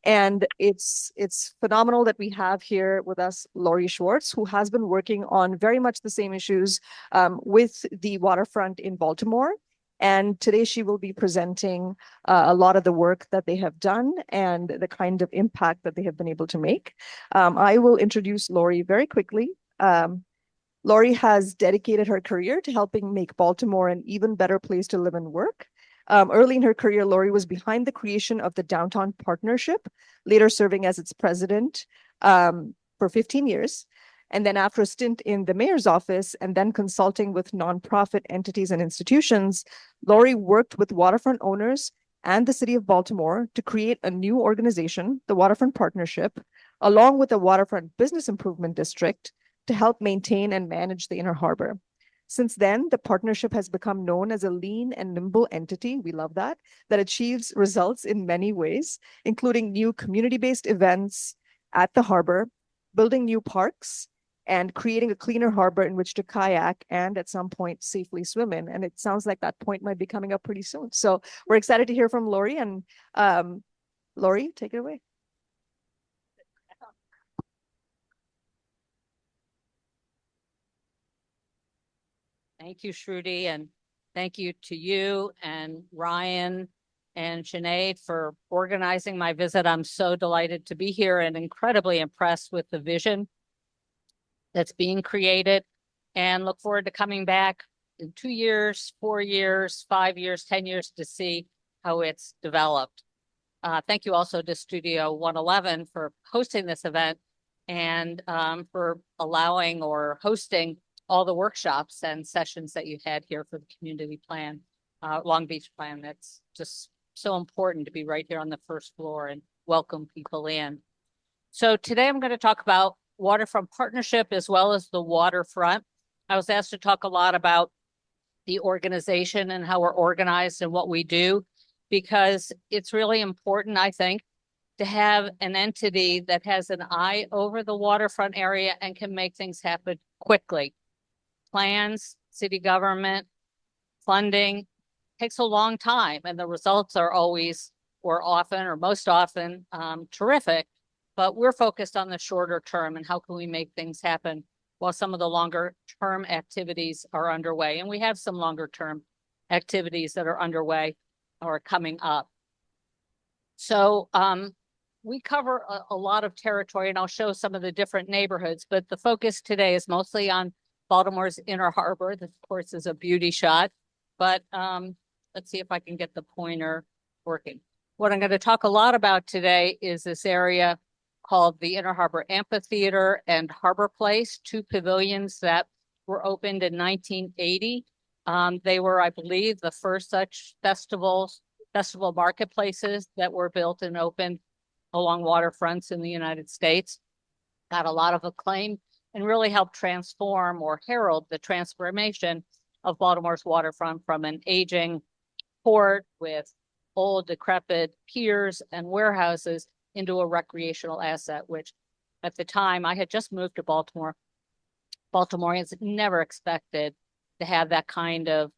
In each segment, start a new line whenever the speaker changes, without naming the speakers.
And it's phenomenal that we have here with us Laurie Schwartz, who has been working on very much the same issues with the waterfront in Baltimore. And today she will be presenting a lot of the work that they have done and the kind of impact that they have been able to make. I will introduce Laurie very quickly. Laurie has dedicated her career to helping make Baltimore an even better place to live and work. Early in her career, Laurie was behind the creation of the Downtown Partnership, later serving as its president for 15 years. And then after a stint in the mayor's office and then consulting with nonprofit entities and institutions, Laurie worked with waterfront owners and the city of Baltimore to create a new organization, the Waterfront Partnership, along with the Waterfront Business Improvement District, to help maintain and manage the Inner Harbor. Since then, the partnership has become known as a lean and nimble entity, we love that achieves results in many ways, including new community-based events at the harbor, building new parks, and creating a cleaner harbor in which to kayak and at some point safely swim in. And it sounds like that point might be coming up pretty soon. So we're excited to hear from Laurie. And Laurie, take it away.
Thank you, Shruti, and thank you to you and Ryan and Sinead for organizing my visit. I'm so delighted to be here and incredibly impressed with the vision that's being created, and look forward to coming back in 2 years, 4 years, 5 years, 10 years to see how it's developed. Thank you also to Studio 111 for hosting this event and for allowing or hosting all the workshops and sessions that you had here for the community plan, Long Beach plan. That's just so important to be right here on the first floor and welcome people in. So today I'm going to talk about Waterfront Partnership as well as the waterfront. I was asked to talk a lot about the organization and how we're organized and what we do, because it's really important, I think, to have an entity that has an eye over the waterfront area and can make things happen quickly. Plans, city government, funding takes a long time, and the results are always or often or most often terrific, but we're focused on the shorter term and how can we make things happen while some of the longer term activities are underway. And we have some longer term activities that are underway or coming up. So we cover a lot of territory, and I'll show some of the different neighborhoods, but the focus today is mostly on Baltimore's Inner Harbor. This, of course, is a beauty shot, but let's see if I can get the pointer working. What I'm going to talk a lot about today is this area called the Inner Harbor Amphitheater and Harbor Place, 2 pavilions that were opened in 1980. They were, I believe, the first such festival marketplaces that were built and opened along waterfronts in the United States. Got a lot of acclaim and really helped transform or herald the transformation of Baltimore's waterfront from an aging port with old decrepit piers and warehouses into a recreational asset, which at the time I had just moved to Baltimore. Baltimoreans never expected to have that kind of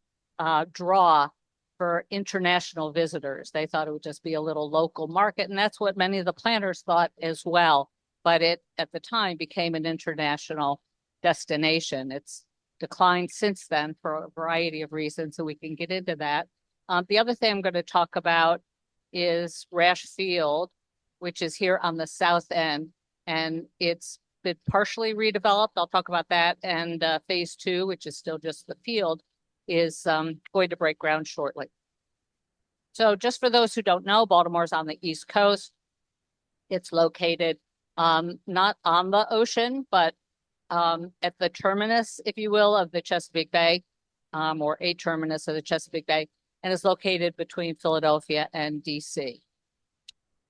draw for international visitors. They thought it would just be a little local market, and that's what many of the planners thought as well. But it, at the time, became an international destination. It's declined since then for a variety of reasons, so we can get into that. The other thing I'm going to talk about is Rash Field, which is here on the south end, and it's been partially redeveloped. I'll talk about that. And phase 2, which is still just the field, is going to break ground shortly. So just for those who don't know, Baltimore's on the East Coast. It's located not on the ocean, but at the terminus, if you will, of the Chesapeake Bay, or a terminus of the Chesapeake Bay, and is located between Philadelphia and DC.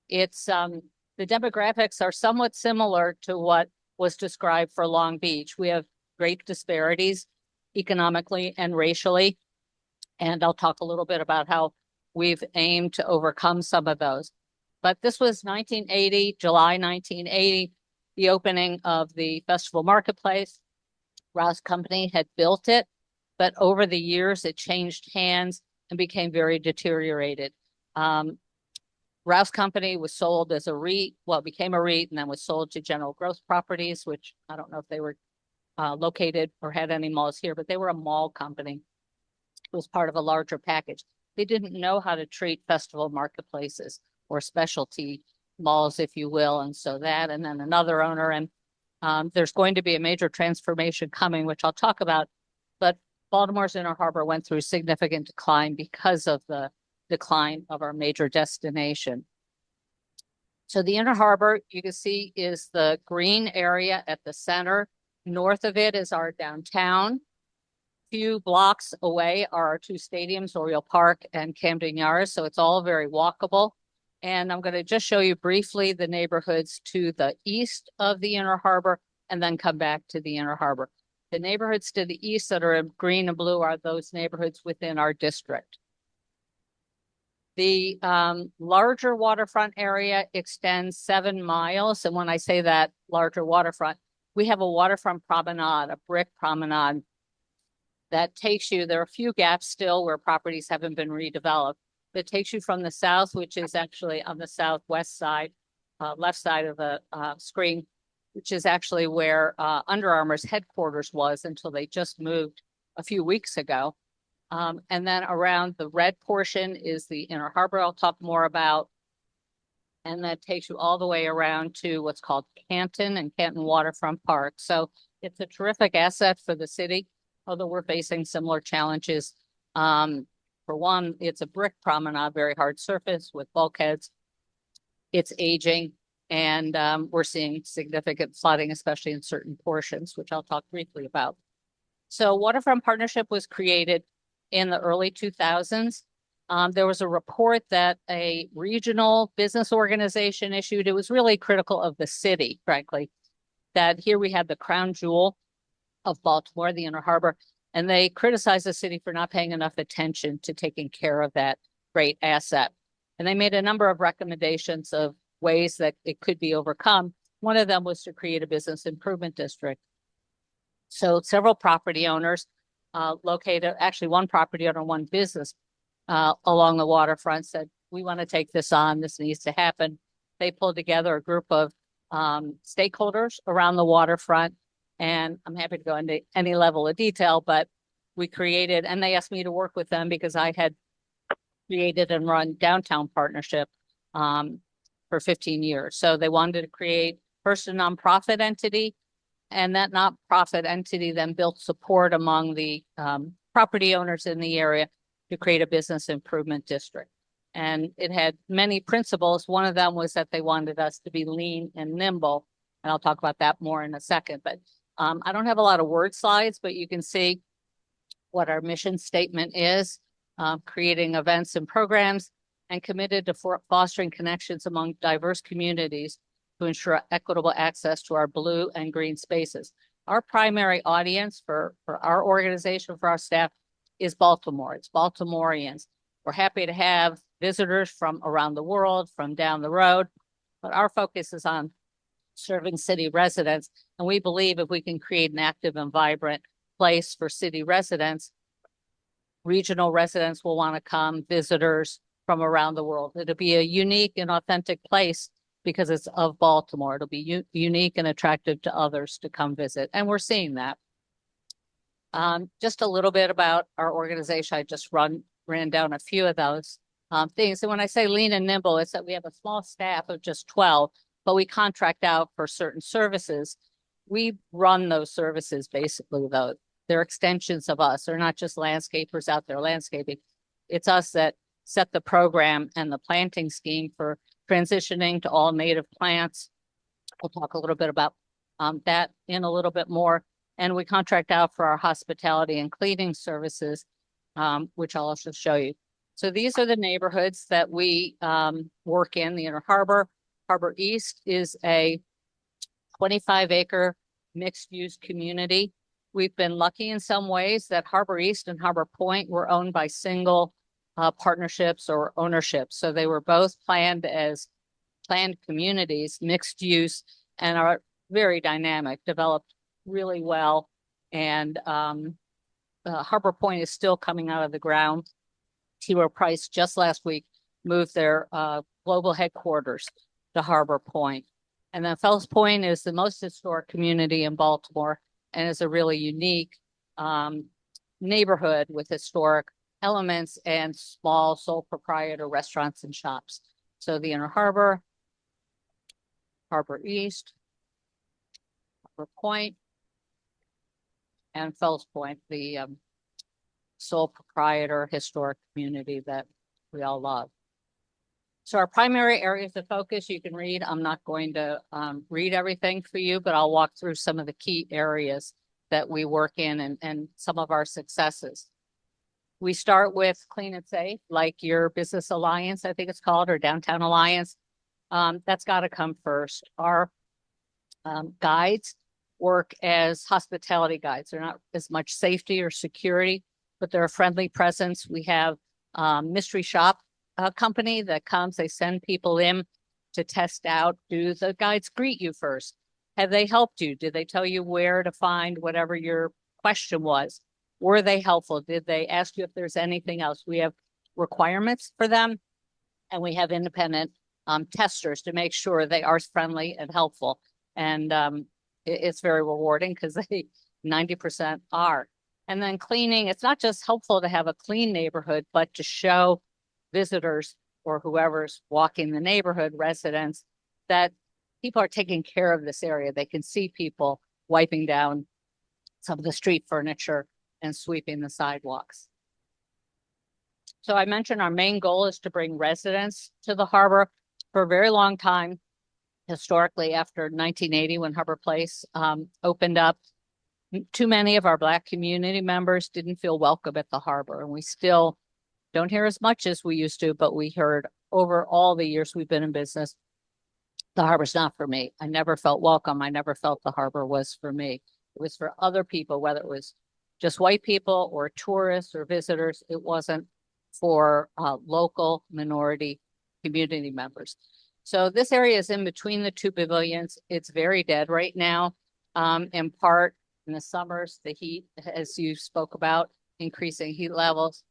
It's the demographics are somewhat similar to what was described for Long Beach. We have great disparities economically and racially, and I'll talk a little bit about how we've aimed to overcome some of those. But this was 1980, July 1980, the opening of the Festival Marketplace. Rouse Company had built it, but over the years it changed hands and became very deteriorated. Rouse Company was sold as a REIT, well, it became a REIT and then was sold to General Growth Properties, which I don't know if they were located or had any malls here, but they were a mall company. It was part of a larger package. They didn't know how to treat festival marketplaces or specialty malls, if you will. And so that, and then another owner, and there's going to be a major transformation coming, which I'll talk about. But Baltimore's Inner Harbor went through significant decline because of the decline of our major destination. So the Inner Harbor, you can see, is the green area at the center. North of it is our downtown. Few blocks away are our two stadiums, Oriole Park and Camden Yards. So it's all very walkable. And I'm going to just show you briefly the neighborhoods to the east of the Inner Harbor and then come back to the Inner Harbor. The neighborhoods to the east that are in green and blue are those neighborhoods within our district. The larger waterfront area extends 7 miles. And when I say that larger waterfront, we have a waterfront promenade, a brick promenade that takes you, there are a few gaps still where properties haven't been redeveloped, that takes you from the south, which is actually on the southwest side, left side of the screen, which is actually where Under Armour's headquarters was until they just moved a few weeks ago. And then around the red portion is the Inner Harbor I'll talk more about. And that takes you all the way around to what's called Canton and Canton Waterfront Park. So it's a terrific asset for the city, although we're facing similar challenges. For one, it's a brick promenade, very hard surface with bulkheads. It's aging, and we're seeing significant flooding, especially in certain portions, which I'll talk briefly about. So Waterfront Partnership was created in the early 2000s. There was a report that a regional business organization issued. It was really critical of the city, frankly, that here we had the crown jewel of Baltimore, the Inner Harbor, and they criticized the city for not paying enough attention to taking care of that great asset. And they made a number of recommendations of ways that it could be overcome. One of them was to create a business improvement district. So several property owners located, actually one property owner, one business along the waterfront said, we want to take this on, this needs to happen. They pulled together a group of stakeholders around the waterfront, and I'm happy to go into any level of detail, but we created, and they asked me to work with them because I had created and run Downtown Partnership for 15 years. So they wanted to create first a nonprofit entity, and that nonprofit entity then built support among the property owners in the area to create a business improvement district. And it had many principles. One of them was that they wanted us to be lean and nimble. And I'll talk about that more in a second. But I don't have a lot of word slides, but you can see what our mission statement is, creating events and programs, and committed to fostering connections among diverse communities to ensure equitable access to our blue and green spaces. Our primary audience for our organization, for our staff, is Baltimore. It's Baltimoreans. We're happy to have visitors from around the world, from down the road, but our focus is on serving city residents. And we believe if we can create an active and vibrant place for city residents, regional residents will want to come, visitors from around the world. It'll be a unique and authentic place because it's of Baltimore. It'll be unique and attractive to others to come visit. And we're seeing that. Just a little bit about our organization. I just ran down a few of those things. And when I say lean and nimble, it's that we have a small staff of just 12, but we contract out for certain services. We run those services basically, though. They're extensions of us. They're not just landscapers out there landscaping. It's us that set the program and the planting scheme for transitioning to all native plants. We'll talk a little bit about that in a little bit more. And we contract out for our hospitality and cleaning services, which I'll also show you. So these are the neighborhoods that we work in. The Inner Harbor. Harbor East is a 25-acre mixed-use community. We've been lucky in some ways that Harbor East and Harbor Point were owned by single partnerships or ownerships. So they were both planned as planned communities, mixed use, and are very dynamic, developed really well. And Harbor Point is still coming out of the ground. T. Rowe Price just last week moved their global headquarters to Harbor Point. And then Fells Point is the most historic community in Baltimore and is a really unique neighborhood with historic elements and small sole proprietor restaurants and shops. So the Inner Harbor, Harbor East, Harbor Point, and Fells Point, the sole proprietor historic community that we all love. So our primary areas of focus, you can read. I'm not going to read everything for you, but I'll walk through some of the key areas that we work in and some of our successes. We start with clean and safe, like your business alliance, I think it's called, or downtown alliance. That's got to come first. Our guides work as hospitality guides. They're not as much safety or security, but they're a friendly presence. We have mystery shop company that comes, they send people in to test out. Do the guides greet you first? Have they helped you? Did they tell you where to find whatever your question was? Were they helpful? Did they ask you if there's anything else? We have requirements for them, and we have independent testers to make sure they are friendly and helpful. And it's very rewarding because they 90% are. And then cleaning, it's not just helpful to have a clean neighborhood, but to show visitors or whoever's walking the neighborhood, residents, that people are taking care of this area. They can see people wiping down some of the street furniture and sweeping the sidewalks. So I mentioned our main goal is to bring residents to the harbor. For a very long time, historically after 1980, when Harbor Place opened up, too many of our Black community members didn't feel welcome at the harbor. And we still don't hear as much as we used to, but we heard over all the years we've been in business, the harbor's not for me. I never felt welcome. I never felt the harbor was for me. It was for other people, whether it was just white people or tourists or visitors. It wasn't for local minority community members. So this area is in between the two pavilions. It's very dead right now, in part in the summers, the heat, as you spoke about, increasing heat levels.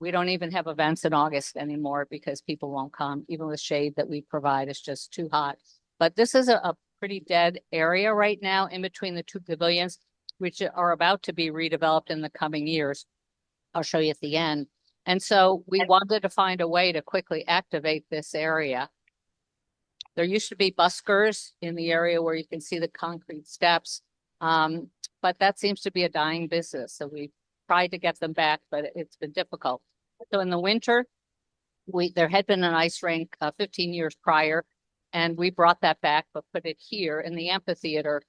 We don't even have events in August anymore because people won't come. Even with shade that we provide, it's just too hot. But this is a pretty dead area right now in between the two pavilions, which are about to be redeveloped in the coming years. I'll show you at the end. And so we wanted to find a way to quickly activate this area. There used to be buskers in the area where you can see the concrete steps, but that seems to be a dying business. So we tried to get them back, but it's been difficult. So in the winter, there had been an ice rink 15 years prior, and we brought that back, but put it here in the amphitheater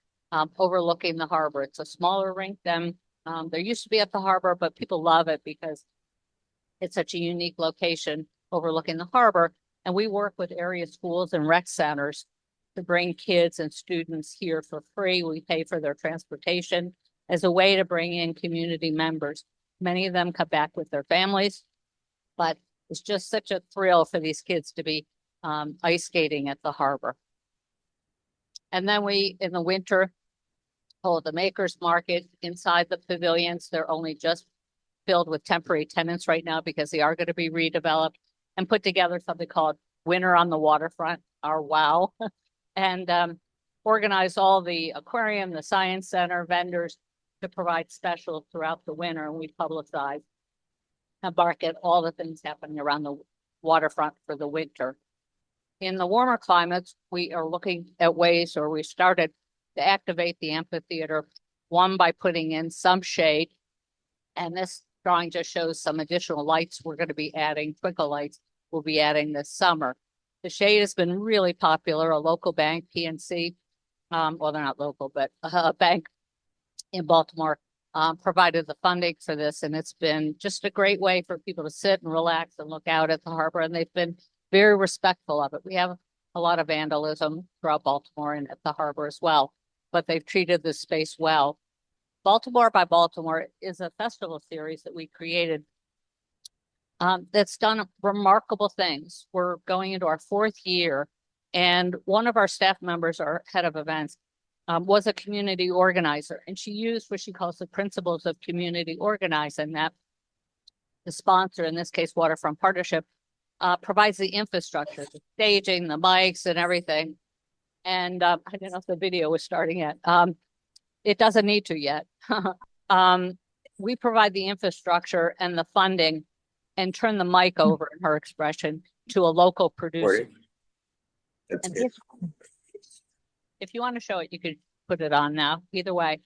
overlooking the harbor. It's a smaller rink than there used to be at the harbor, but people love it because it's such a unique location overlooking the harbor. And we work with area schools and rec centers to bring kids and students here for free. We pay for their transportation as a way to bring in community members. Many of them come back with their families, but it's just such a thrill for these kids to be ice skating at the harbor. And then we, in the winter, hold the Makers Market inside the pavilions. They're only just filled with temporary tenants right now because they are going to be redeveloped, and put together something called Winter on the Waterfront, our WOW, and organize all the aquarium, the science center, vendors to provide specials throughout the winter. And we publicize and market all the things happening around the waterfront for the winter. In the warmer climates, we are looking at ways, or we started to activate the amphitheater, one by putting in some shade. And this drawing just shows some additional lights we're going to be adding, twinkle lights we'll be adding this summer. The shade has been really popular. A local bank, PNC, well, they're not local, but a bank in Baltimore provided the funding for this. And it's been just a great way for people to sit and relax and look out at the harbor. And they've been very respectful of it. We have a lot of vandalism throughout Baltimore and at the harbor as well, but they've treated this space well. Baltimore by Baltimore is a festival series that we created that's done remarkable things. We're going into our 4th year, and one of our staff members, our head of events, was a community organizer, and she used what she calls the principles of community organizing, that the sponsor, in this case, Waterfront Partnership, provides the infrastructure, the staging, the mics and everything. And I don't know if the video was starting yet. It doesn't need to yet. We provide the infrastructure and the funding and turn the mic over, in her expression, to a local producer. And if you want to show it, you could put it on now. Either way.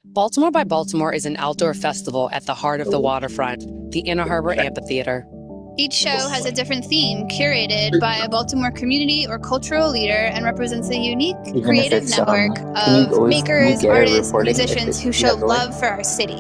Baltimore by Baltimore is an outdoor festival at the heart of the waterfront, the Inner Harbor Amphitheater.
Each show has a different theme curated by a Baltimore community or cultural leader and represents a unique, creative network of makers, artists, musicians who show love for our city.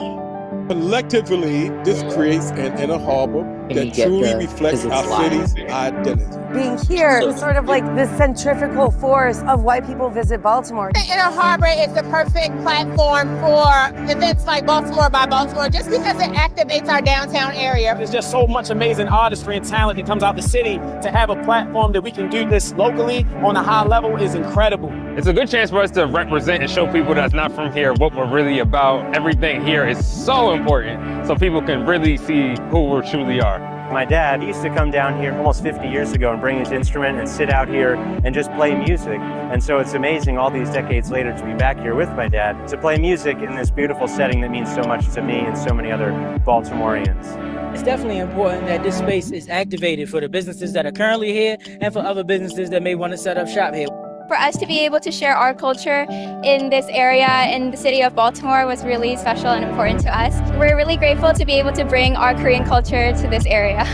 Collectively, this creates an inner harbor that truly reflects our city's identity.
Being here is sort of like the centrifugal force of why people visit Baltimore.
The Inner Harbor is the perfect platform for events like Baltimore by Baltimore, just because it activates our downtown area.
There's just so much amazing artistry and talent that comes out the city. To have a platform that we can do this locally on a high level is incredible.
It's a good chance for us to represent and show people that's not from here what we're really about. Everything here is so important, so people can really see who we truly are.
My dad used to come down here almost 50 years ago and bring his instrument and sit out here and just play music. And so it's amazing all these decades later to be back here with my dad to play music in this beautiful setting that means so much to me and so many other Baltimoreans.
It's definitely important that this space is activated for the businesses that are currently here and for other businesses that may want to set up shop here.
For us to be able to share our culture in this area in the city of Baltimore was really special and important to us. We're really grateful to be able to bring our Korean culture to this area.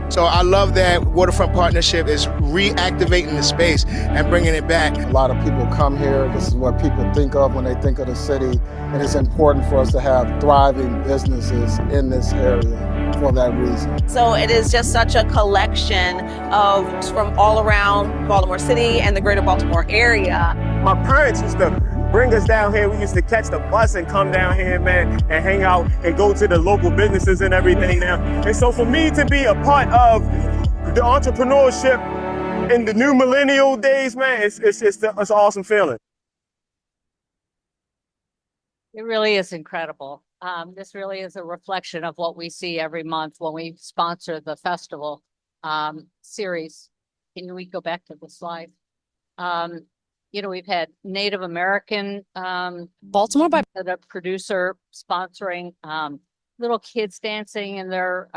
So I love that Waterfront Partnership is reactivating the space and bringing it back.
A lot of people come here. This is what people think of when they think of the city. And it's important for us to have thriving businesses in this area for that reason.
So it is just such a collection of from all around Baltimore City and the greater Baltimore area.
My parents used to bring us down here. We used to catch the bus and come down here, man, and hang out and go to the local businesses and everything now. And so for me to be a part of the entrepreneurship in the new millennial days, man, it's an awesome feeling.
It really is incredible. This really is a reflection of what we see every month when we sponsor the festival series. Can we go back to the slide? We've had Native American
Baltimore by
the producer sponsoring little kids dancing in their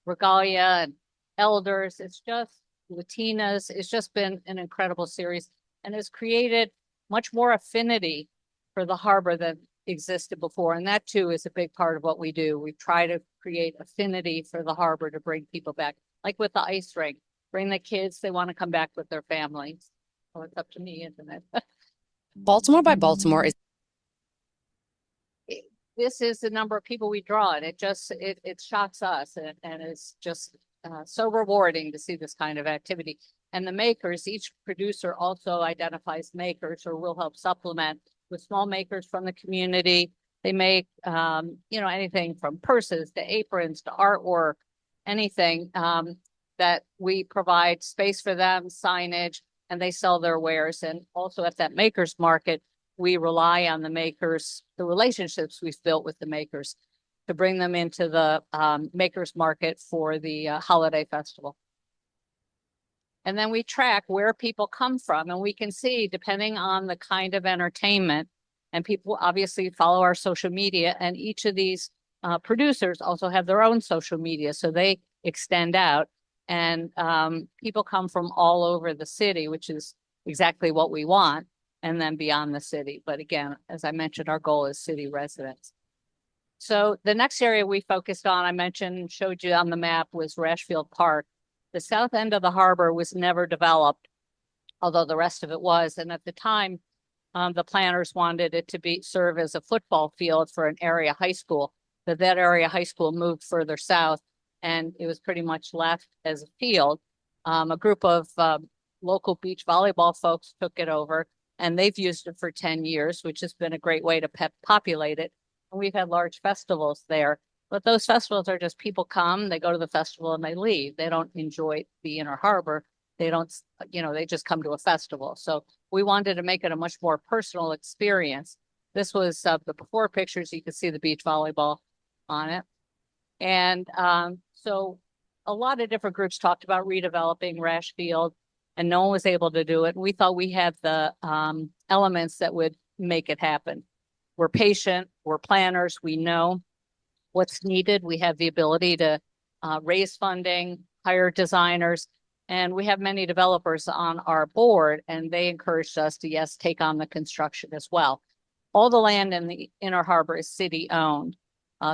regalia and elders. It's just Latinas. It's just been an incredible series and has created much more affinity for the harbor than existed before. And that too is a big part of what we do. We try to create affinity for the harbor to bring people back, like with the ice rink. Bring the kids, they want to come back with their families. Oh, it's up to me, isn't it?
Baltimore by Baltimore is.
This is the number of people we draw, and it shocks us, and it's just so rewarding to see this kind of activity. And the makers, each producer also identifies makers or will help supplement with small makers from the community. They make, anything from purses to aprons to artwork, anything that we provide space for them, signage, and they sell their wares. And also at that makers market, we rely on the makers, the relationships we've built with the makers to bring them into the makers market for the holiday festival. And then we track where people come from, and we can see, depending on the kind of entertainment, and people obviously follow our social media, and each of these producers also have their own social media, so they extend out. And people come from all over the city, which is exactly what we want, and then beyond the city. But again, as I mentioned, our goal is city residents. So the next area we focused on, I mentioned, showed you on the map, was Rashfield Park. The south end of the harbor was never developed, although the rest of it was. And at the time, the planners wanted it to serve as a football field for an area high school. But that area high school moved further south, and it was pretty much left as a field. A group of local beach volleyball folks took it over, and they've used it for 10 years, which has been a great way to populate it. And we've had large festivals there. But those festivals are just people come, they go to the festival and they leave. They don't enjoy the Inner Harbor. They don't, they just come to a festival. So we wanted to make it a much more personal experience. This was the before pictures. You can see the beach volleyball on it. And so a lot of different groups talked about redeveloping Rash Field, and no one was able to do it. We thought we had the elements that would make it happen. We're patient, we're planners, we know what's needed. We have the ability to raise funding, hire designers, and we have many developers on our board, and they encouraged us to, yes, take on the construction as well. All the land in the Inner Harbor is city-owned.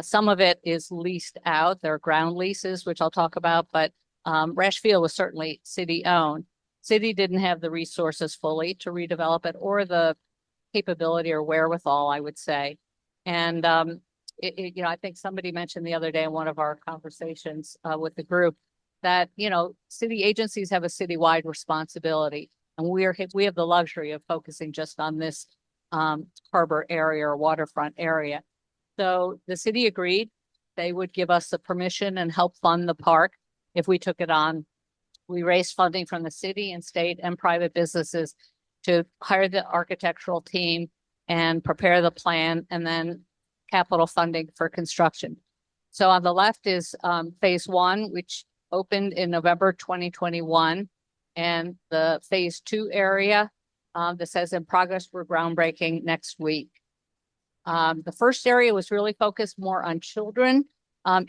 Some of it is leased out. There are ground leases, which I'll talk about, but Rash Field was certainly city-owned. City didn't have the resources fully to redevelop it, or the capability or wherewithal, I would say. And you know, I think somebody mentioned the other day in one of our conversations with the group that, you know, city agencies have a citywide responsibility, and we have the luxury of focusing just on this harbor area or waterfront area. So the city agreed they would give us the permission and help fund the park if we took it on. We raised funding from the city and state and private businesses to hire the architectural team and prepare the plan, and then capital funding for construction. So on the left is phase one, which opened in November 2021, and the phase two area that says in progress, we're groundbreaking next week. The first area was really focused more on children.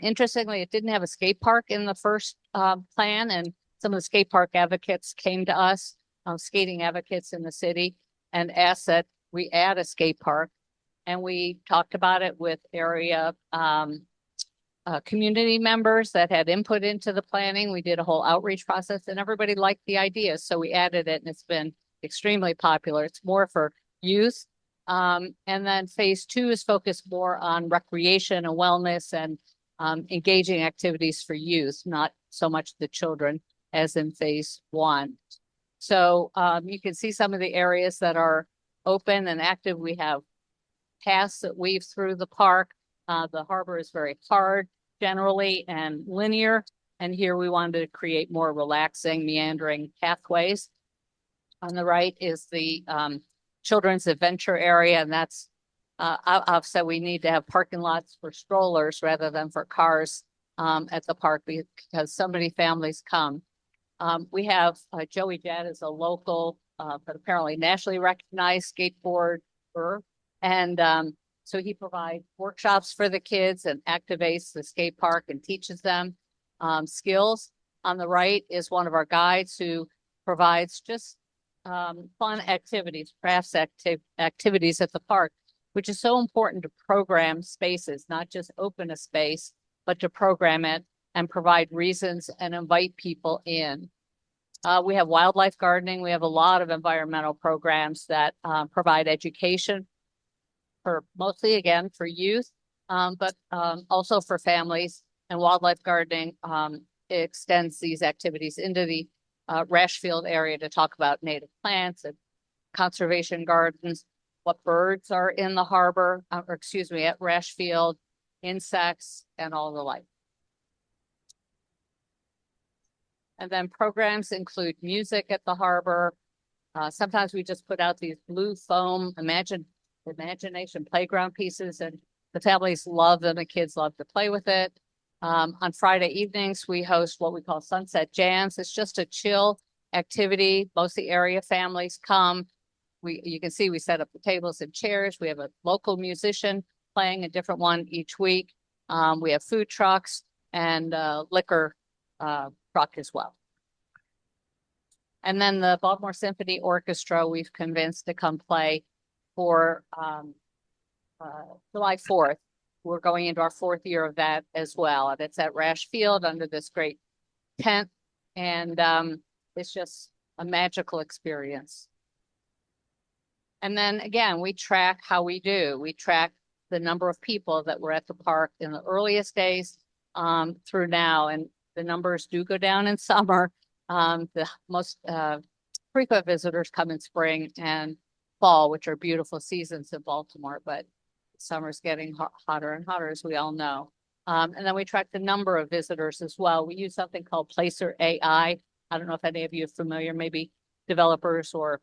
Interestingly, it didn't have a skate park in the first plan, and some of the skate park advocates came to us, skating advocates in the city, and asked that we add a skate park. And we talked about it with area community members that had input into the planning. We did a whole outreach process, and everybody liked the idea. So we added it, and it's been extremely popular. It's more for youth. And then phase two is focused more on recreation and wellness and engaging activities for youth, not so much the children as in phase one. So you can see some of the areas that are open and active. We have paths that weave through the park. The harbor is very hard generally and linear. And here we wanted to create more relaxing, meandering pathways. On the right is the children's adventure area. And that's, I've said we need to have parking lots for strollers rather than for cars at the park because so many families come. We have Joey Jett is a local, but apparently nationally recognized skateboarder. And so he provides workshops for the kids and activates the skate park and teaches them skills. On the right is one of our guides who provides just fun activities, crafts activities at the park, which is so important to program spaces, not just open a space, but to program it and provide reasons and invite people in. We have wildlife gardening. We have a lot of environmental programs that provide education for mostly, again, for youth, but also for families. And wildlife gardening extends these activities into the Rash Field area to talk about native plants and conservation gardens, what birds are in the harbor, or excuse me, at Rash Field, insects, and all the like. And then programs include music at the harbor. Sometimes we just put out these blue foam imagination playground pieces, and the families love them. The kids love to play with it. On Friday evenings, we host what we call Sunset Jams. It's just a chill activity. Most of the area families come. You can see we set up the tables and chairs. We have a local musician playing a different one each week. We have food trucks and liquor truck as well. And then the Baltimore Symphony Orchestra, we've convinced to come play for July 4th. We're going into our 4th year of that as well. And it's at Rash Field under this great tent. And it's just a magical experience. And then again, we track how we do. We track the number of people that were at the park in the earliest days through now. And the numbers do go down in summer. The most frequent visitors come in spring and fall, which are beautiful seasons in Baltimore, but summer's getting hotter and hotter, as we all know. And then we track the number of visitors as well. We use something called Placer AI. I don't know if any of you are familiar, maybe developers or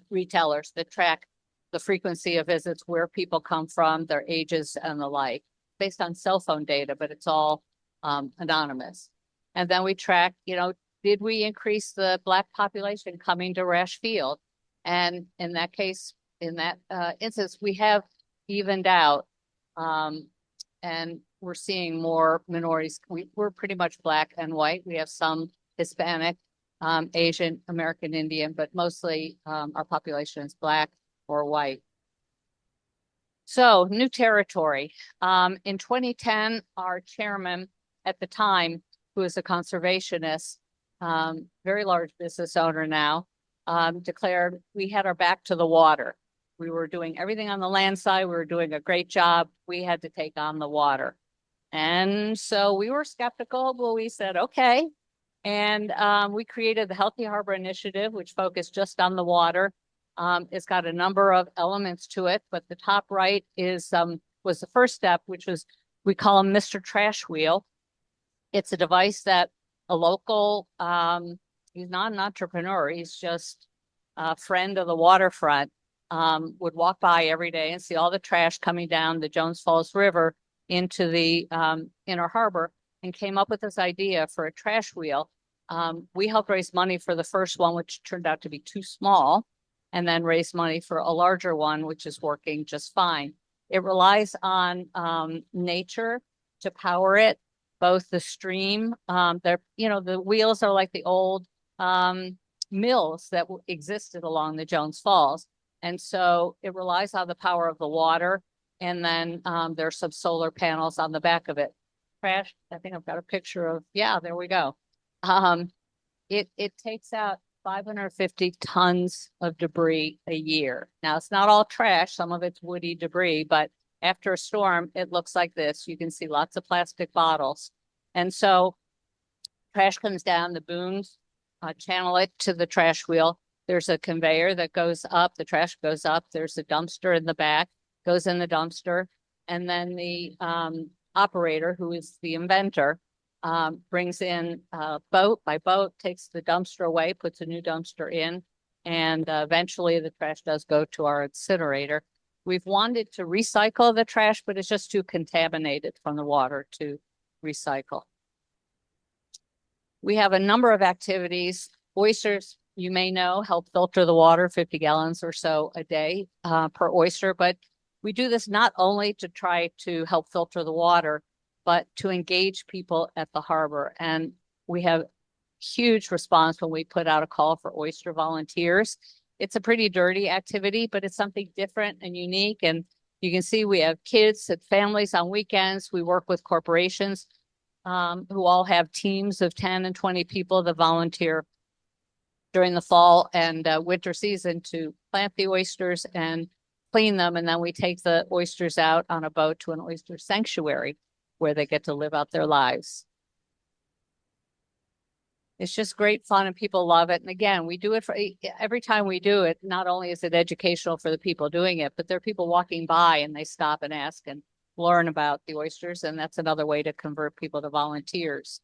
retailers that track the frequency of visits, where people come from, their ages, and the like, based on cell phone data, but it's all anonymous. And then we track, did we increase the Black population coming to Rash Field? And in that case, in that instance, we have evened out, and we're seeing more minorities. We're pretty much Black and white. We have some Hispanic, Asian, American Indian, but mostly our population is Black or white. So new territory. In 2010, our chairman at the time, who is a conservationist, very large business owner now, declared we had our back to the water. We were doing everything on the land side. We were doing a great job. We had to take on the water. And so we were skeptical, but we said, okay. And we created the Healthy Harbor Initiative, which focused just on the water. It's got a number of elements to it, but the top right is was the first step, which was, we call him Mr. Trash Wheel. It's a device that a local, he's not an entrepreneur, he's just a friend of the waterfront, would walk by every day and see all the trash coming down the Jones Falls River into the inner harbor, and came up with this idea for a trash wheel. We helped raise money for the first one, which turned out to be too small, and then raise money for a larger one, which is working just fine. It relies on nature to power it, both the stream, the wheels are like the old mills that existed along the Jones Falls. And so it relies on the power of the water. And then there's some solar panels on the back of it. Trash, I think I've got a picture of, yeah, there we go. It takes out 550 tons of debris a year. Now, it's not all trash. Some of it's woody debris, but after a storm, it looks like this. You can see lots of plastic bottles. And so trash comes down, the booms channel it to the trash wheel. There's a conveyor that goes up, the trash goes up. There's a dumpster in the back, goes in the dumpster. And then the operator, who is the inventor, brings in boat by boat, takes the dumpster away, puts a new dumpster in, and eventually the trash does go to our incinerator. We've wanted to recycle the trash, but it's just too contaminated from the water to recycle. We have a number of activities. Oysters, you may know, help filter the water, 50 gallons or so a day per oyster, but we do this not only to try to help filter the water, but to engage people at the harbor. And we have huge response when we put out a call for oyster volunteers. It's a pretty dirty activity, but it's something different and unique. And you can see we have kids and families on weekends. We work with corporations who all have teams of 10 and 20 people that volunteer during the fall and winter season to plant the oysters and clean them. And then we take the oysters out on a boat to an oyster sanctuary where they get to live out their lives. It's just great fun and people love it. And again, we do it for every time we do it. Not only is it educational for the people doing it, but there are people walking by and they stop and ask and learn about the oysters. And that's another way to convert people to volunteers.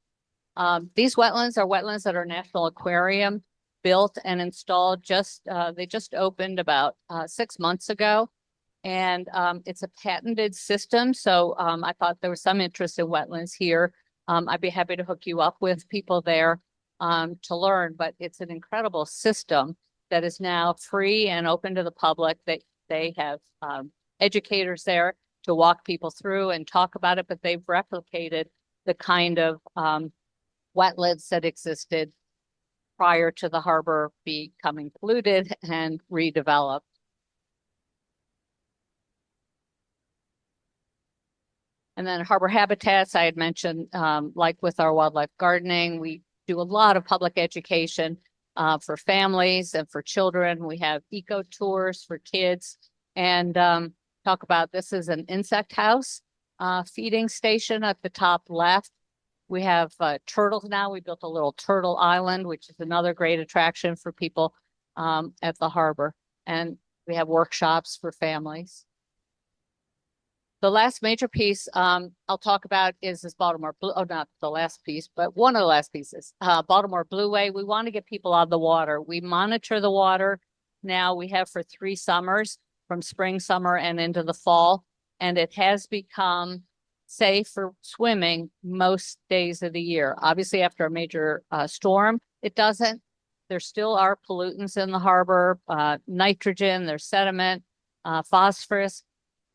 These wetlands are wetlands that our National Aquarium built and installed. They just opened about 6 months ago. And it's a patented system. So I thought there was some interest in wetlands here. I'd be happy to hook you up with people there to learn, but it's an incredible system that is now free and open to the public. They have educators there to walk people through and talk about it, but they've replicated the kind of wetlands that existed prior to the harbor becoming polluted and redeveloped. And then harbor habitats, I had mentioned, like with our wildlife gardening, we do a lot of public education for families and for children. We have eco tours for kids and talk about, this is an insect house feeding station at the top left. We have turtles now. We built a little turtle island, which is another great attraction for people at the harbor. And we have workshops for families. The last major piece I'll talk about is this Baltimore Blue, oh, not the last piece, but one of the last pieces, Baltimore Blueway. We want to get people on the water. We monitor the water now. We have for 3 summers, from spring, summer, and into the fall. And it has become safe for swimming most days of the year. Obviously, after a major storm, it doesn't. There still are pollutants in the harbor, nitrogen, there's sediment, phosphorus,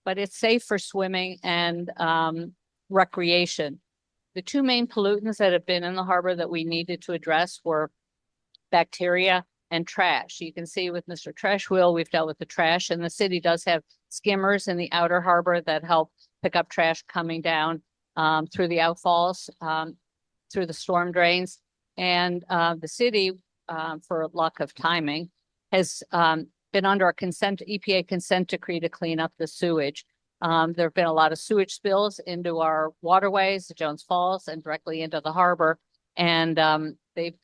but it's safe for swimming and recreation. The two main pollutants that have been in the harbor that we needed to address were bacteria and trash. You can see with Mr. Trash Wheel, we've dealt with the trash, and the city does have skimmers in the outer harbor that help pick up trash coming down through the outfalls, through the storm drains. And the city, for lack of timing, has been under a EPA consent decree to clean up the sewage. There have been a lot of sewage spills into our waterways, the Jones Falls, and directly into the harbor. And they've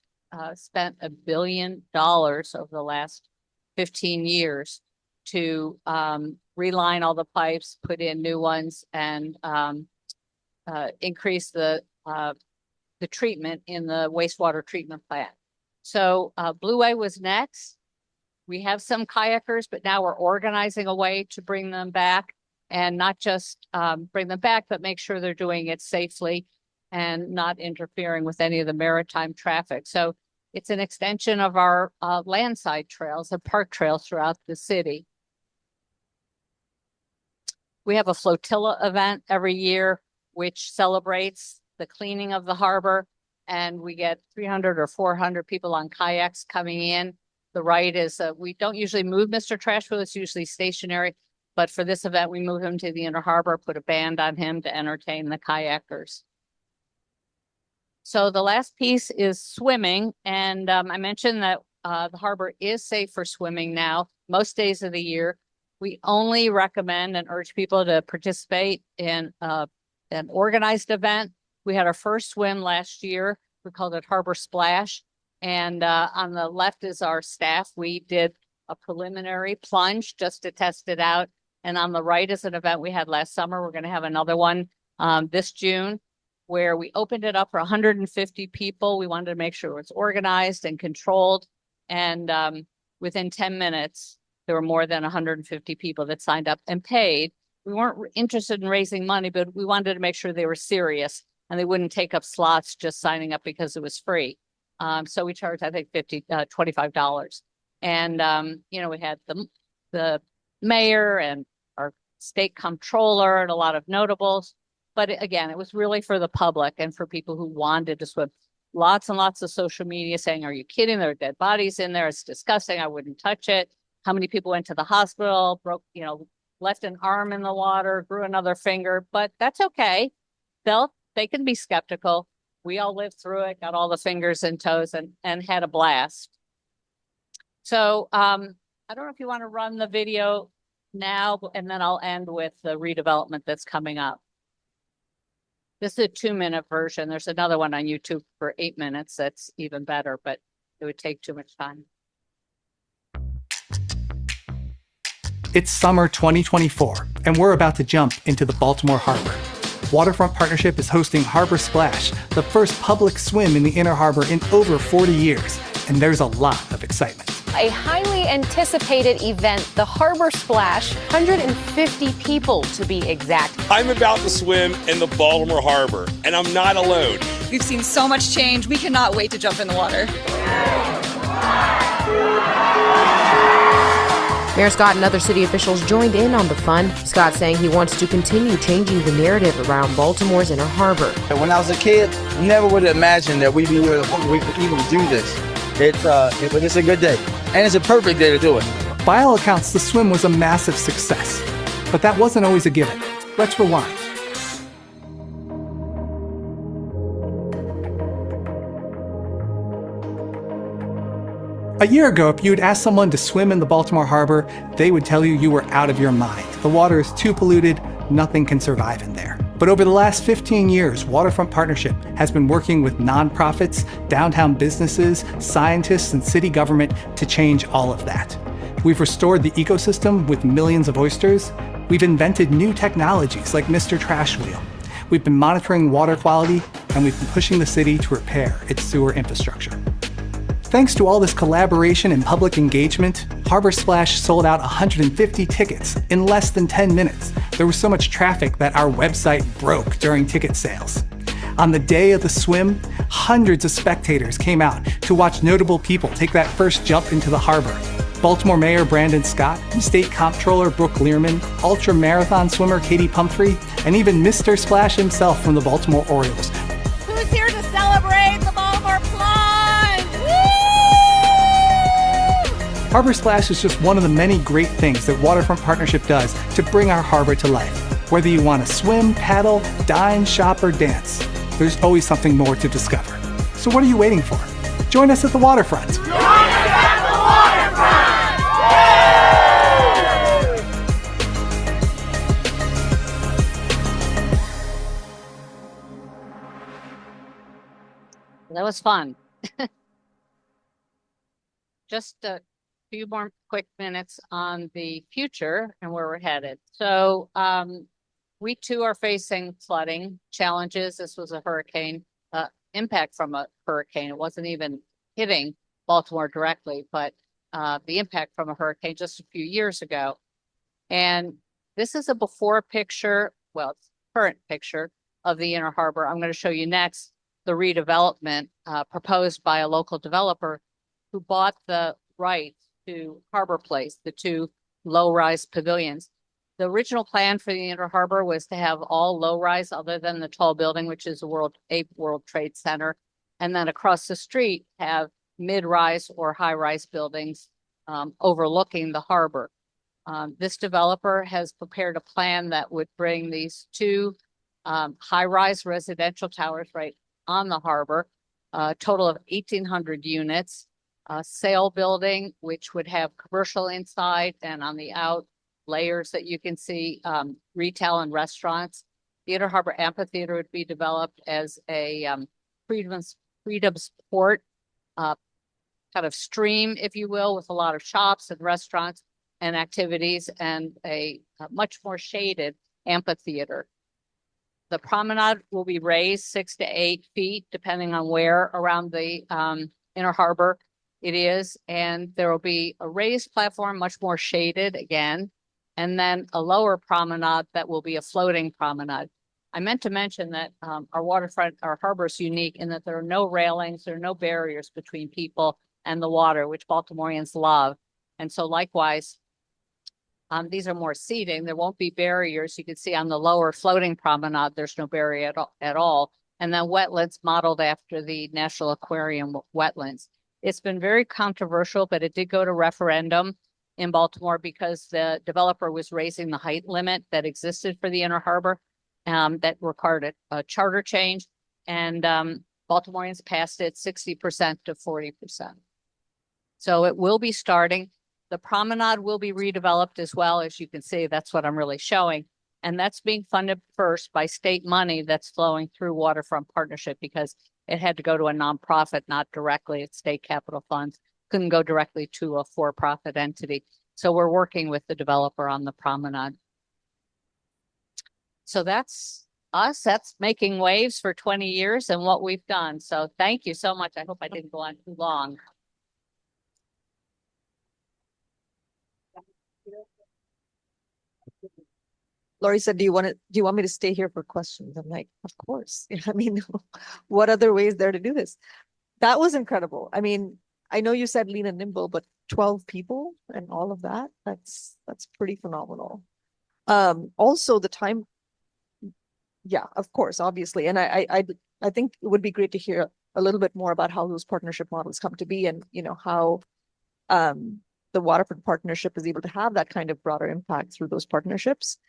spent $1 billion over the last 15 years to reline all the pipes, put in new ones, and increase the treatment in the wastewater treatment plant. So Blue Way was next. We have some kayakers, but now we're organizing a way to bring them back, and not just bring them back, but make sure they're doing it safely and not interfering with any of the maritime traffic. So it's an extension of our landside trails and park trails throughout the city. We have a flotilla event every year, which celebrates the cleaning of the harbor, and we get 300 or 400 people on kayaks coming in. The right is, we don't usually move Mr. Trash Wheel, it's usually stationary, but for this event, we move him to the inner harbor, put a band on him to entertain the kayakers. So the last piece is swimming, and I mentioned that the harbor is safe for swimming now, most days of the year. We only recommend and urge people to participate in an organized event. We had our first swim last year. We called it Harbor Splash. And on the left is our staff. We did a preliminary plunge just to test it out. And on the right is an event we had last summer. We're going to have another one this June, where we opened it up for 150 people. We wanted to make sure it was organized and controlled. And within 10 minutes, there were more than 150 people that signed up and paid. We weren't interested in raising money, but we wanted to make sure they were serious and they wouldn't take up slots just signing up because it was free. So we charged, I think, $25. And, you know, we had the mayor and our state comptroller and a lot of notables. But again, it was really for the public and for people who wanted to swim. Lots and lots of social media saying, are you kidding? There are dead bodies in there. It's disgusting. I wouldn't touch it. How many people went to the hospital, broke, you know, left an arm in the water, grew another finger, but that's okay. They can be skeptical. We all lived through it, got all the fingers and toes and had a blast. So I don't know if you want to run the video now, and then I'll end with the redevelopment that's coming up. This is a 2-minute version. There's another one on YouTube for 8 minutes. That's even better, but it would take too much time.
It's summer 2024, and we're about to jump into the Baltimore Harbor. Waterfront Partnership is hosting Harbor Splash, the first public swim in the inner harbor in over 40 years, and there's a lot of excitement.
A highly anticipated event, the Harbor Splash, 150 people to be exact.
I'm about to swim in the Baltimore Harbor, and I'm not alone.
We've seen so much change. We cannot wait to jump in the water.
Mayor Scott and other city officials joined in on the fun. Scott saying he wants to continue changing the narrative around Baltimore's inner harbor.
When I was a kid, never would have imagined that we could even do this. It's a good day, and it's a perfect day to do it.
By all accounts, the swim was a massive success, but that wasn't always a given. Let's rewind. A year ago, if you'd asked someone to swim in the Baltimore Harbor, they would tell you were out of your mind. The water is too polluted, nothing can survive in there. But over the last 15 years, Waterfront Partnership has been working with nonprofits, downtown businesses, scientists, and city government to change all of that. We've restored the ecosystem with millions of oysters. We've invented new technologies like Mr. Trash Wheel. We've been monitoring water quality, and we've been pushing the city to repair its sewer infrastructure. Thanks to all this collaboration and public engagement, Harbor Splash sold out 150 tickets in less than 10 minutes. There was so much traffic that our website broke during ticket sales. On the day of the swim, hundreds of spectators came out to watch notable people take that first jump into the harbor. Baltimore Mayor Brandon Scott, State Comptroller Brooke Learman, ultra marathon swimmer Katie Pumphrey, and even Mr. Splash himself from the Baltimore Orioles.
Who's here to celebrate the Baltimore Plunge? Woo!
Harbor Splash is just one of the many great things that Waterfront Partnership does to bring our harbor to life. Whether you want to swim, paddle, dine, shop, or dance, there's always something more to discover. So what are you waiting for? Join us at the waterfront.
That was fun. Just a few more quick minutes on the future and where we're headed. So we too are facing flooding challenges. This was a hurricane impact from a hurricane. It wasn't even hitting Baltimore directly, but the impact from a hurricane just a few years ago. And this is a before picture, well, it's a current picture of the Inner Harbor. I'm going to show you next the redevelopment proposed by a local developer who bought the rights to Harbor Place, the two low-rise pavilions. The original plan for the Inner Harbor was to have all low-rise other than the tall building, which is a World Trade Center, and then across the street have mid-rise or high-rise buildings overlooking the harbor. This developer has prepared a plan that would bring these two high-rise residential towers right on the harbor, a total of 1,800 units, a sail building, which would have commercial inside and on the out layers that you can see, retail and restaurants. The Inner Harbor Amphitheater would be developed as a Freedom's Port kind of stream, if you will, with a lot of shops and restaurants and activities and a much more shaded amphitheater. The promenade will be raised 6 to 8 feet, depending on where around the Inner Harbor it is. And there will be a raised platform, much more shaded again, and then a lower promenade that will be a floating promenade. I meant to mention that our waterfront, our harbor is unique in that there are no railings, there are no barriers between people and the water, which Baltimoreans love. And so likewise, these are more seating. There won't be barriers. You can see on the lower floating promenade, there's no barrier at all. And then wetlands modeled after the National Aquarium wetlands. It's been very controversial, but it did go to referendum in Baltimore because the developer was raising the height limit that existed for the Inner Harbor that required a charter change. And Baltimoreans passed it 60% to 40%. So it will be starting. The promenade will be redeveloped as well. As you can see, that's what I'm really showing. And that's being funded first by state money that's flowing through Waterfront Partnership because it had to go to a nonprofit, not directly at state capital funds. Couldn't go directly to a for-profit entity. So we're working with the developer on the promenade. So that's us. That's making waves for 20 years and what we've done. So thank you so much. I hope I didn't go on too long.
Laurie said, do you want me to stay here for questions? I'm like, of course. I mean, what other way is there to do this? That was incredible. I mean, I know you said lean and nimble, but 12 people and all of that, that's pretty phenomenal. Also the time, yeah, of course, obviously. And I think it would be great to hear a little bit more about how those partnership models come to be and, you know, how the Waterfront Partnership is able to have that kind of broader impact through those partnerships.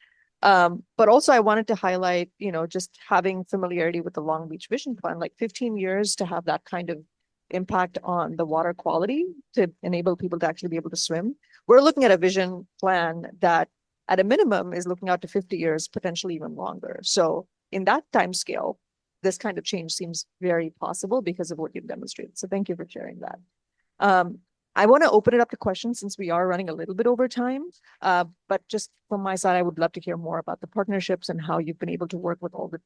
But also I wanted to highlight, you know, just having familiarity with the Long Beach Vision Plan, like 15 years to have that kind of impact on the water quality to enable people to actually be able to swim. We're looking at a vision plan that at a minimum is looking out to 50 years, potentially even longer. So in that time scale, this kind of change seems very possible because of what you've demonstrated. So thank you for sharing that. I want to open it up to questions since we are running a little bit over time. But just from my side, I would love to hear more about the partnerships and how you've been able to work with all the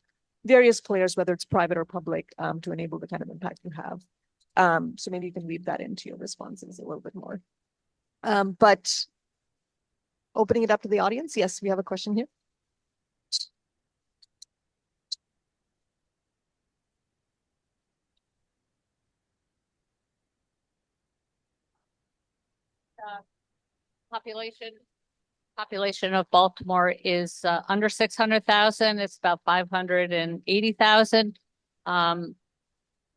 various players, whether it's private or public, to enable the kind of impact you have. So maybe you can weave that into your responses a little bit more. But opening it up to the audience. Yes, we have a question here.
Population of Baltimore is under 600,000. It's about 580,000.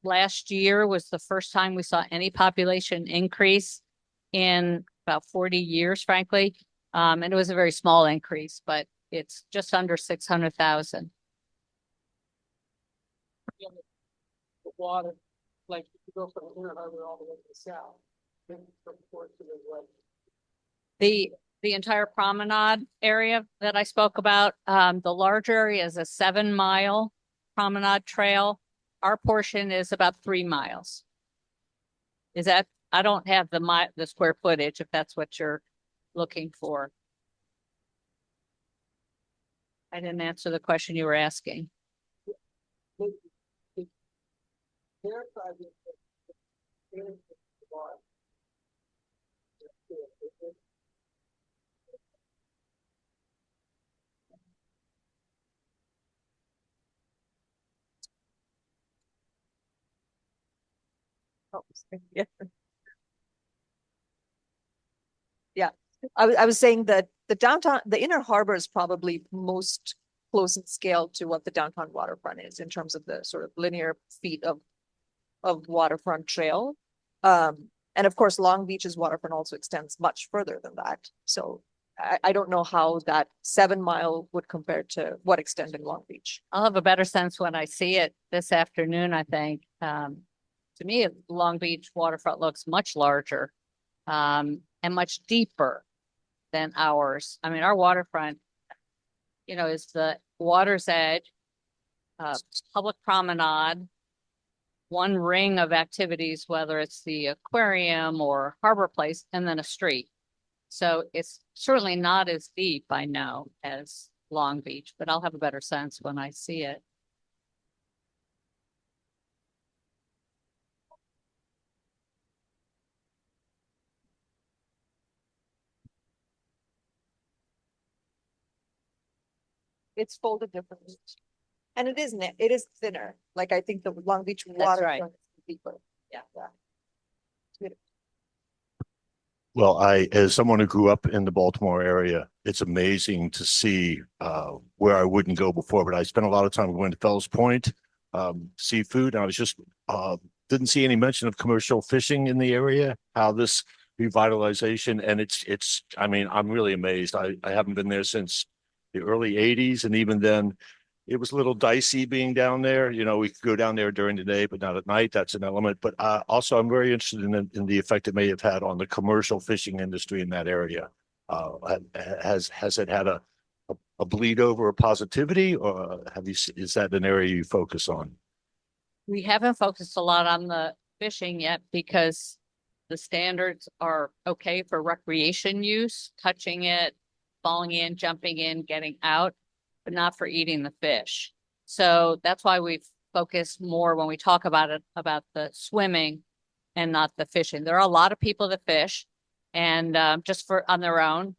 Last year was the first time we saw any population increase in about 40 years, frankly. And it was a very small increase, but it's just under 600,000.
The water, like if you go from the Inner Harbor all the way to the south, then from port to the west.
The entire promenade area that I spoke about, the larger area is a 7-mile promenade trail. Our portion is about 3 miles. Is that, I don't have the square footage if that's what you're looking for. I didn't answer the question you were asking.
Oh, yeah. Yeah, I was saying that the Inner Harbor is probably most close in scale to what the downtown waterfront is in terms of the sort of linear feet of waterfront trail. And of course, Long Beach's waterfront also extends much further than that. So I don't know how that 7-mile would compare to what extend in Long Beach.
I'll have a better sense when I see it this afternoon, I think. To me, Long Beach waterfront looks much larger and much deeper than ours. I mean, our waterfront, is the water's edge, public promenade, one ring of activities, whether it's the aquarium or Harbor Place, and then a street. So it's certainly not as deep, I know, as Long Beach, but I'll have a better sense when I see it.
It's folded differently. And it is thinner. Like I think the Long Beach waterfront is deeper. Yeah.
Well, as someone who grew up in the Baltimore area, it's amazing to see where I wouldn't go before, but I spent a lot of time going to Fells Point, seafood, and I was just didn't see any mention of commercial fishing in the area, how this revitalization, and it's I mean, I'm really amazed. I haven't been there since the early 80s, and even then it was a little dicey being down there. We could go down there during the day, but not at night. That's an element. But also, I'm very interested in the effect it may have had on the commercial fishing industry in that area. Has it had a bleed over or positivity, or is that an area you focus on?
We haven't focused a lot on the fishing yet because the standards are okay for recreation use, touching it, falling in, jumping in, getting out, but not for eating the fish. So that's why we've focused more when we talk about it, about the swimming and not the fishing. There are a lot of people that fish and just on their own,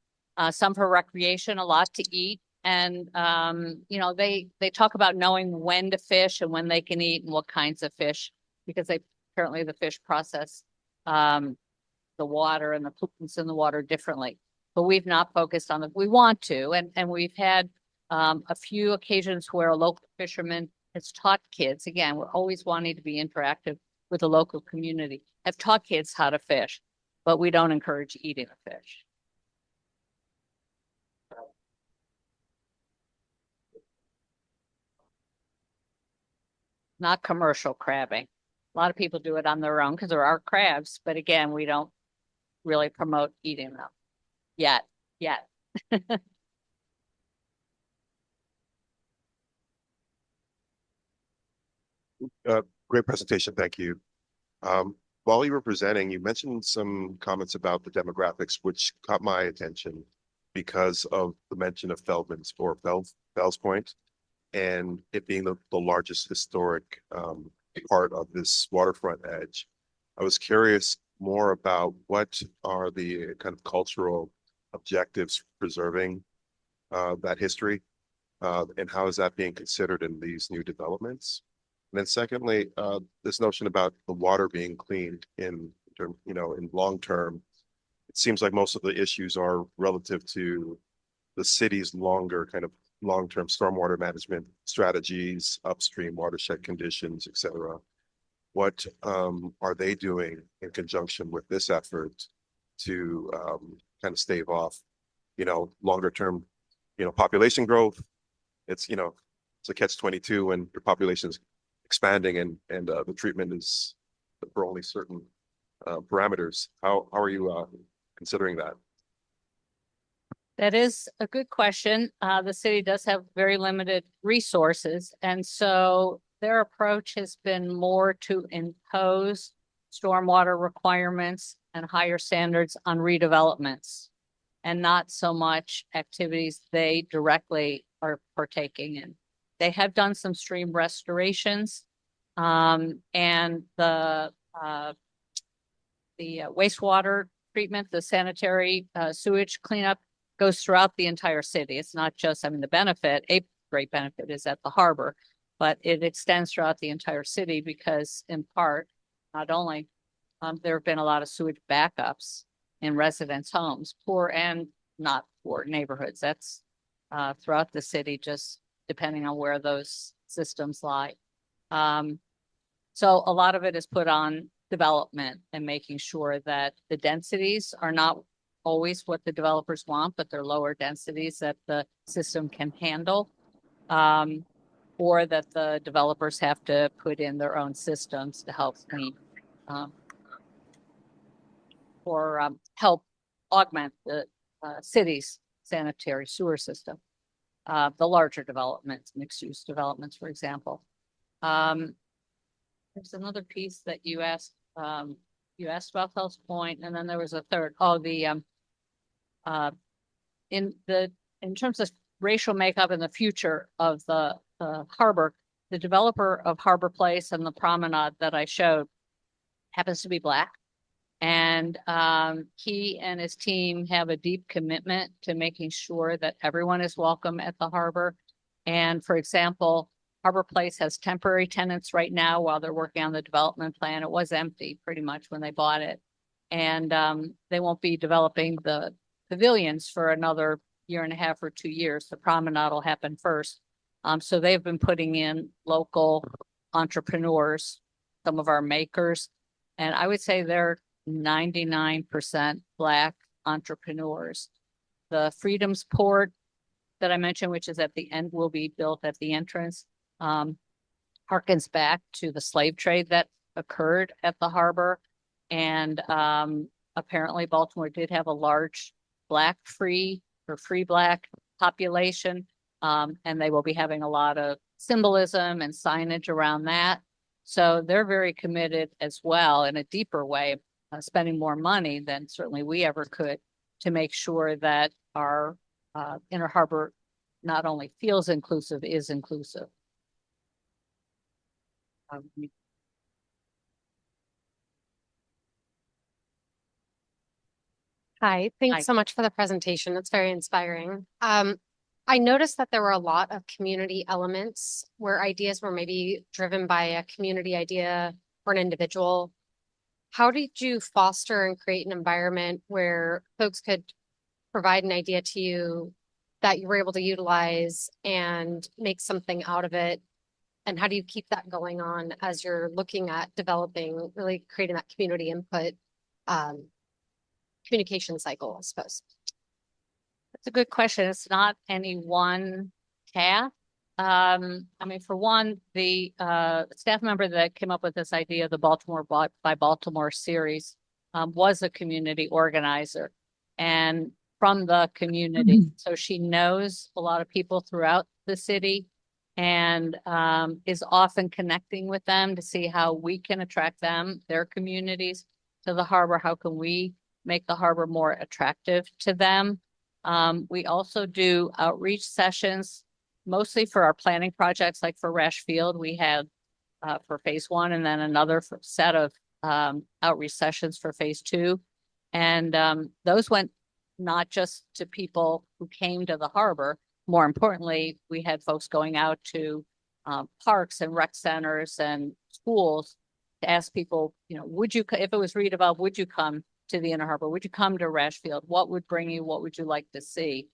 some for recreation, a lot to eat. And, they talk about knowing when to fish and when they can eat and what kinds of fish, because apparently the fish process the water and the pollutants in the water differently. But we've not focused on it. We want to, and we've had a few occasions where a local fisherman has taught kids. Again, we're always wanting to be interactive with the local community. Have taught kids how to fish, but we don't encourage eating the fish. Not commercial crabbing. A lot of people do it on their own because there are crabs, but again, we don't really promote eating them yet.
Great presentation, thank you. While you were presenting, you mentioned some comments about the demographics, which caught my attention because of the mention of Fells Point, and it being the largest historic part of this waterfront edge. I was curious more about what are the kind of cultural objectives for preserving that history, and how is that being considered in these new developments? And then secondly, this notion about the water being cleaned in long term, it seems like most of the issues are relative to the city's long-term stormwater management strategies, upstream watershed conditions, et cetera. What are they doing in conjunction with this effort to kind of stave off, longer term, population growth? It's a catch-22 when your population is expanding and the treatment is for only certain parameters. How are you considering that?
That is a good question. The city does have very limited resources, and so their approach has been more to impose stormwater requirements and higher standards on redevelopments, and not so much activities they directly are partaking in. They have done some stream restorations, and the wastewater treatment, the sanitary sewage cleanup goes throughout the entire city. It's not just, a great benefit is at the harbor, but it extends throughout the entire city because in part, not only there have been a lot of sewage backups in residents' homes, poor and not poor neighborhoods. That's throughout the city, just depending on where those systems lie. So a lot of it is put on development and making sure that the densities are not always what the developers want, but they're lower densities that the system can handle, or that the developers have to put in their own systems to help clean, or help augment the city's sanitary sewer system. The larger developments, mixed-use developments, for example. There's another piece that you asked about Fells Point, and then there was a third. In terms of racial makeup in the future of the harbor, the developer of Harbor Place and the promenade that I showed happens to be Black. And he and his team have a deep commitment to making sure that everyone is welcome at the harbor. And for example, Harbor Place has temporary tenants right now while they're working on the development plan. It was empty pretty much when they bought it. And they won't be developing the pavilions for another 1.5 or 2 years. The promenade will happen first. So they've been putting in local entrepreneurs, some of our makers, and I would say they're 99% Black entrepreneurs. The Freedom's Port that I mentioned, which is at the end, will be built at the entrance, harkens back to the slave trade that occurred at the harbor. And apparently Baltimore did have a large free Black population. And they will be having a lot of symbolism and signage around that. So they're very committed as well in a deeper way, spending more money than certainly we ever could to make sure that our Inner Harbor not only feels inclusive, is inclusive.
Hi, thanks so much for the presentation. It's very inspiring. I noticed that there were a lot of community elements where ideas were maybe driven by a community idea or an individual. How did you foster and create an environment where folks could provide an idea to you that you were able to utilize and make something out of it? And how do you keep that going on as you're looking at developing, really creating that community input communication cycle, I suppose?
That's a good question. It's not any one path. For one, the staff member that came up with this idea, the Baltimore by Baltimore series, was a community organizer and from the community. Mm-hmm. So she knows a lot of people throughout the city and is often connecting with them to see how we can attract them, their communities, to the harbor. How can we make the harbor more attractive to them? We also do outreach sessions, mostly for our planning projects, like for Rash Field. We had for phase 1, and then another set of outreach sessions for phase 2. And those went not just to people who came to the harbor. More importantly, we had folks going out to parks and rec centers and schools to ask people, would you, if it was redeveloped, would you come to the Inner Harbor? Would you come to Rashfield? What would bring you? What would you like to see?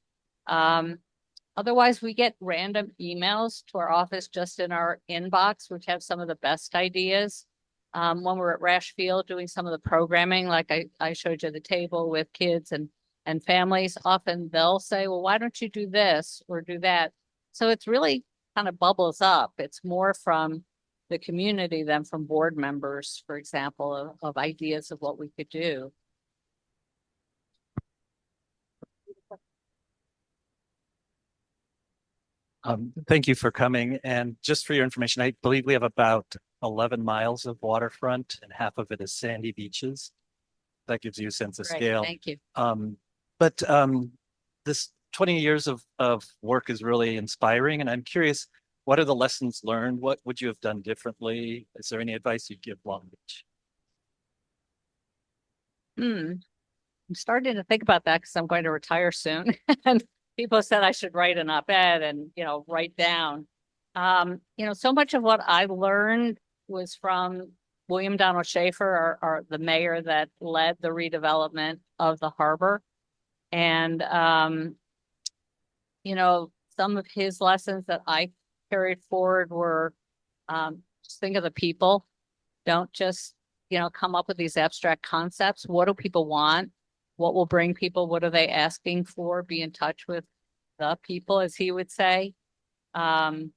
Otherwise, we get random emails to our office just in our inbox, which have some of the best ideas. When we're at Rashfield doing some of the programming, like I showed you the table with kids and families, often they'll say, well, why don't you do this or do that? So it's really kind of bubbles up. It's more from the community than from board members, for example, of ideas of what we could do.
Thank you for coming. And just for your information, I believe we have about 11 miles of waterfront and half of it is sandy beaches. That gives you a sense of scale.
Thank you.
But this 20 years of work is really inspiring. And I'm curious, what are the lessons learned? What would you have done differently? Is there any advice you'd give Long Beach?
I'm starting to think about that because I'm going to retire soon. And people said I should write an op-ed and, write down. So much of what I learned was from William Donald Schaefer, the mayor that led the redevelopment of the harbor. And, some of his lessons that I carried forward were just think of the people. Don't just, come up with these abstract concepts. What do people want? What will bring people? What are they asking for? Be in touch with the people, as he would say. Do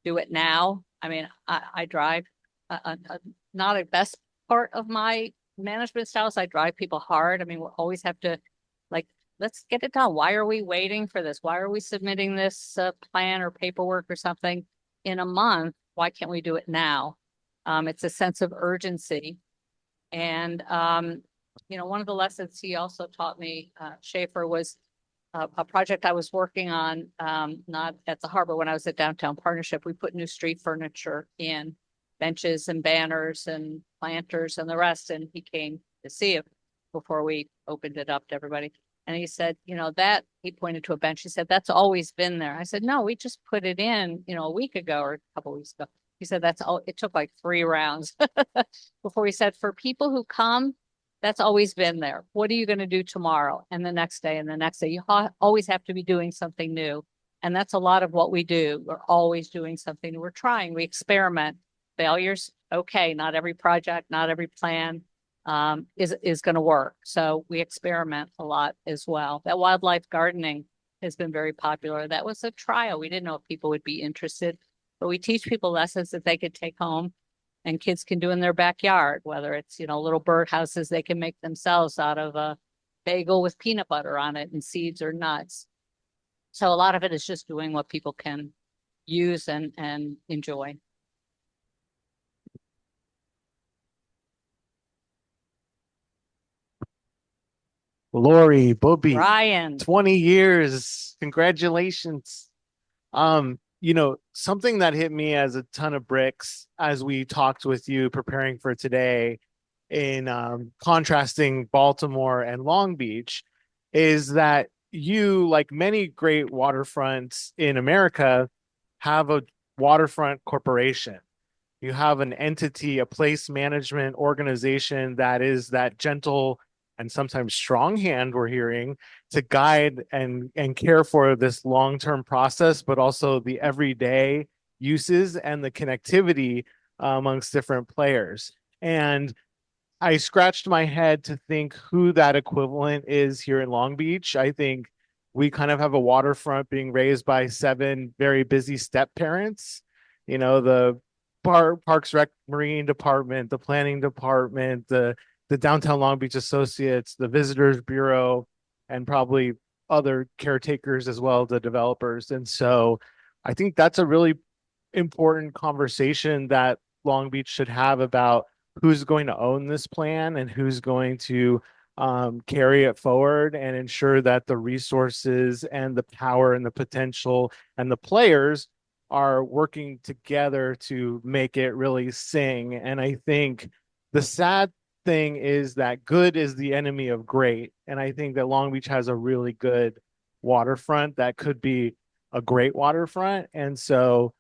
it now. I mean, I drive, not a best part of my management styles. I drive people hard. I mean, we always have to let's get it done. Why are we waiting for this? Why are we submitting this plan or paperwork or something in a month? Why can't we do it now? It's a sense of urgency. And, one of the lessons he also taught me, Schaefer, was a project I was working on, not at the harbor when I was at Downtown Partnership. We put new street furniture in, benches and banners and planters and the rest. And he came to see it before we opened it up to everybody. And he said, he pointed to a bench. He said, that's always been there. I said, no, we just put it in, a week ago or a couple of weeks ago. He said, it took like 3 rounds before he said, for people who come, that's always been there. What are you going to do tomorrow and the next day and the next day? You always have to be doing something new. And that's a lot of what we do. We're always doing something new. We're trying, we experiment. Failures, okay, not every project, not every plan is going to work. So we experiment a lot as well. That wildlife gardening has been very popular. That was a trial. We didn't know if people would be interested, but we teach people lessons that they could take home and kids can do in their backyard, whether it's, little bird houses they can make themselves out of a bagel with peanut butter on it and seeds or nuts. So a lot of it is just doing what people can use and enjoy.
Laurie, Bobby,
Ryan,
20 years. Congratulations. Something that hit me as a ton of bricks as we talked with you preparing for today in contrasting Baltimore and Long Beach is that you, like many great waterfronts in America, have a waterfront corporation. You have an entity, a place management organization that is that gentle and sometimes strong hand we're hearing to guide and care for this long-term process, but also the everyday uses and the connectivity amongst different players. And I scratched my head to think who that equivalent is here in Long Beach. I think we kind of have a waterfront being raised by 7 very busy step parents, the Parks Rec Marine Department, the Planning Department, the Downtown Long Beach Associates, the Visitors Bureau, and probably other caretakers as well, the developers. And so I think that's a really important conversation that Long Beach should have about who's going to own this plan and who's going to carry it forward and ensure that the resources and the power and the potential and the players are working together to make it really sing. And I think The sad thing is that good is the enemy of great. And I think that Long Beach has a really good waterfront that could be a great waterfront. And so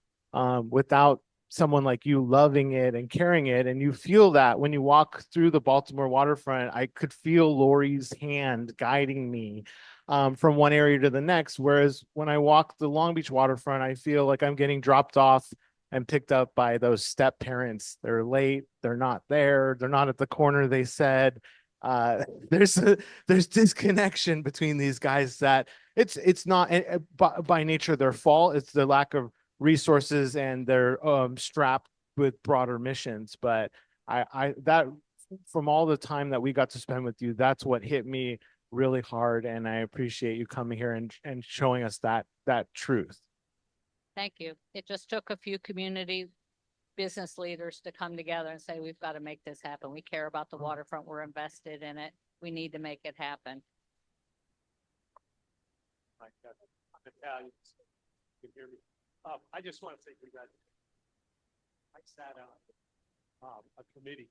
without someone like you loving it and carrying it, and you feel that when you walk through the Baltimore waterfront, I could feel Laurie's hand guiding me from one area to the next. Whereas when I walk the Long Beach waterfront, I feel like I'm getting dropped off and picked up by those step parents. They're late, they're not there, they're not at the corner they said. There's disconnection between these guys that it's not by nature their fault. It's the lack of resources, and they're strapped with broader missions. But I that from all the time that we got to spend with you, that's what hit me really hard. And I appreciate you coming here and showing us that truth.
Thank you. It just took a few community business leaders to come together and say, we've got to make this happen. We care about the waterfront. We're invested in it. We need to make it happen.
I'm Italian. You can hear me. I just want to say congratulations. I sat on a committee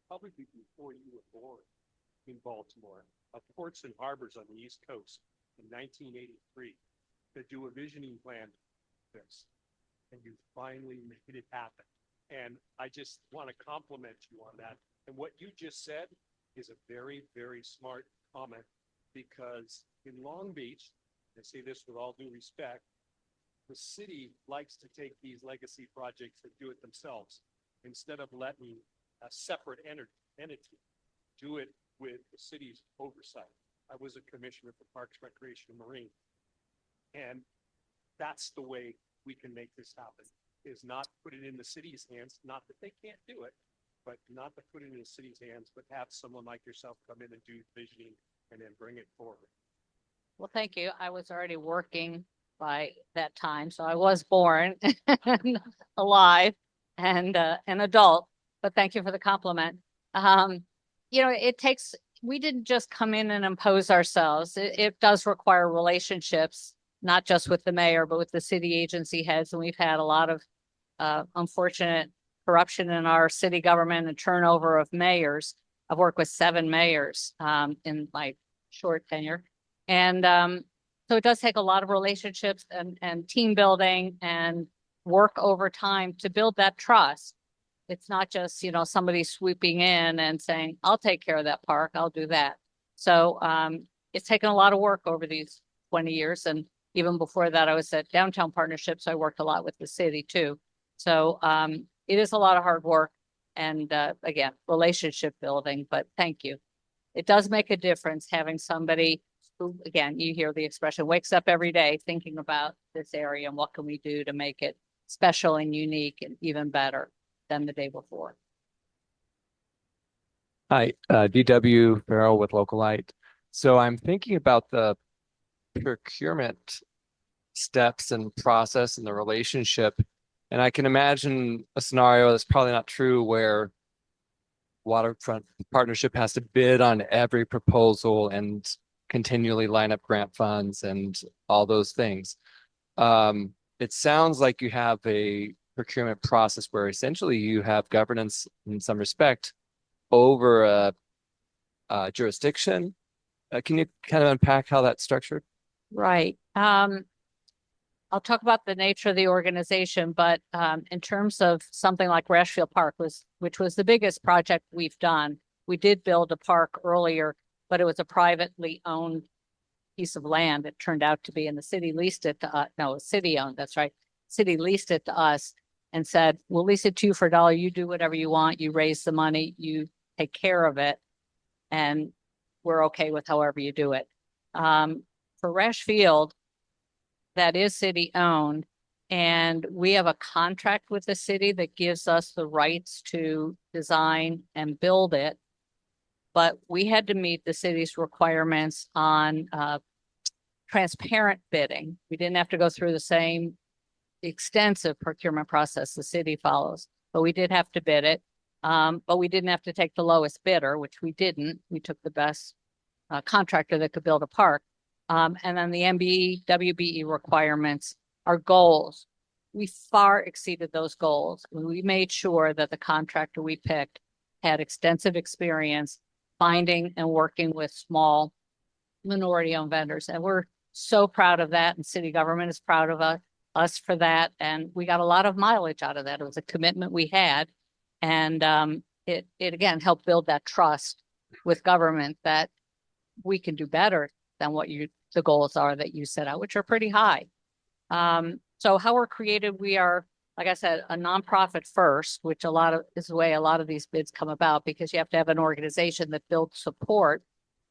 probably before you were born in Baltimore of ports and harbors on the East Coast in 1983 to do a visioning plan for this. And you finally made it happen. And I just want to compliment you on that. And what you just said is a very, very smart comment, because in Long Beach, I say this with all due respect, the city likes to take these legacy projects and do it themselves instead of letting a separate entity do it with the city's oversight. I was a commissioner for Parks, Recreation, and Marine. And that's the way we can make this happen, is not put it in the city's hands, not that they can't do it, but not to put it in the city's hands, but have someone like yourself come in and do visioning and then bring it forward.
Well, thank you. I was already working by that time, so I was born and alive and an adult, but thank you for the compliment. You know, we didn't just come in and impose ourselves. It does require relationships, not just with the mayor, but with the city agency heads. And we've had a lot of unfortunate corruption in our city government and turnover of mayors. I've worked with 7 mayors in my short tenure. And so it does take a lot of relationships and team building and work over time to build that trust. It's not just, you know, somebody swooping in and saying, I'll take care of that park, I'll do that. So it's taken a lot of work over these 20 years. And even before that, I was at Downtown Partnership, so I worked a lot with the city too. So it is a lot of hard work and again, relationship building, but thank you. It does make a difference having somebody who, again, you hear the expression, wakes up every day thinking about this area and what can we do to make it special and unique and even better than the day before.
Hi, DW Farrell with Localite. So I'm thinking about the procurement steps and process and the relationship. And I can imagine a scenario that's probably not true where Waterfront Partnership has to bid on every proposal and continually line up grant funds and all those things. It sounds like you have a procurement process where essentially you have governance in some respect over a jurisdiction. Can you kind of unpack how that's structured?
Right. I'll talk about the nature of the organization, but in terms of something like Rashfield Park, which was the biggest project we've done, we did build a park earlier, but it was a privately owned piece of land. It turned out to be, and the city leased it to us. No, city owned, that's right. City leased it to us and said, we'll lease it to you for $1. You do whatever you want. You raise the money, you take care of it, and we're okay with however you do it. For Rashfield, that is city owned, and we have a contract with the city that gives us the rights to design and build it. But we had to meet the city's requirements on transparent bidding. We didn't have to go through the same extensive procurement process the city follows, but we did have to bid it. But we didn't have to take the lowest bidder, which we didn't. We took the best contractor that could build a park. And then the MBE, WBE requirements, our goals, we far exceeded those goals. We made sure that the contractor we picked had extensive experience finding and working with small minority-owned vendors. And we're so proud of that, and city government is proud of us for that. And we got a lot of mileage out of that. It was a commitment we had. And it again helped build that trust with government that we can do better than what the goals are that you set out, which are pretty high. So how we're created, we are, like I said, a nonprofit first, which is the way a lot of these bids come about, because you have to have an organization that builds support.